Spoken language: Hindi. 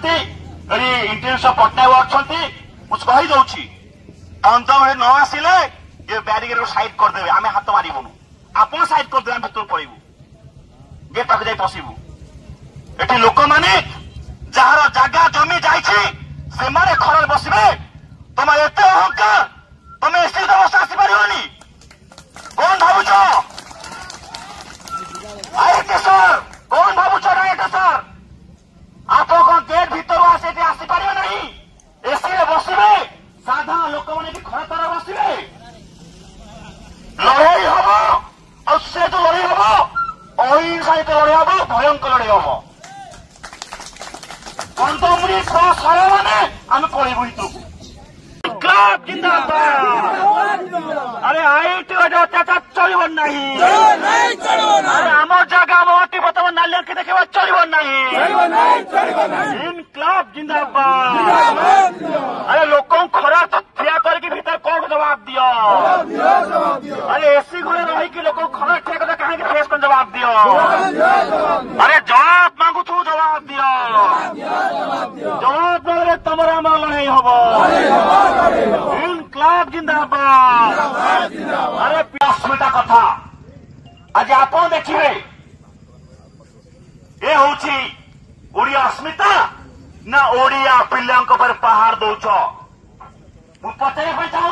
इंटेलिजेंस पट्टनायक अच्छा मुझे कही दौची अंत बेले न आसिले ये ब्यारिकेड को साइड करदे आम हाथ मारबुनु आप साइड करदे भर पड़ू गेट पाक जाई पशिबू एटी लोक माने जार जगह जमी जाइए खरार बसबे तुम एत अहंकार तुम एसी अवस्था आसपारी कौन भावुच आईटी सर कौन भावुच आईटी सर आप गेट भीतर आसीपार नहीं एसी बसबे साधारण लोक मैंने खरा तर बसबे लड़ाई हम और से जो लड़ाई हम अहिंसा लड़ाई हम भयंकर लड़ाई हम कंदमुड़ी सर मैंने आम पड़ू इनकलाब जिंदाबाद अरे आईटी अत्याचार चलो नहीं अरे आम जगह आम अटी बर्तमान नाली रखी देखा चलो नहीं इनकलाब जिंदाबाद अरे लोक खरा तो ठिया करके भीतर कौन जवाब दियो अरे एसी घरे रही लोक खरा ठिया कर कहीं फेस को जवाब दियो अरे जवाब मांगू तू जवाब दियो जवाब नले तमरा माल नहीं हम इनकलाब जिंदाबाद अरे अस्मिता कथा आज आप देखिए ये हूँ ओडिया अस्मिता ना ओडिया पिला पर पहाड़ दौच मु पचार चाहूँ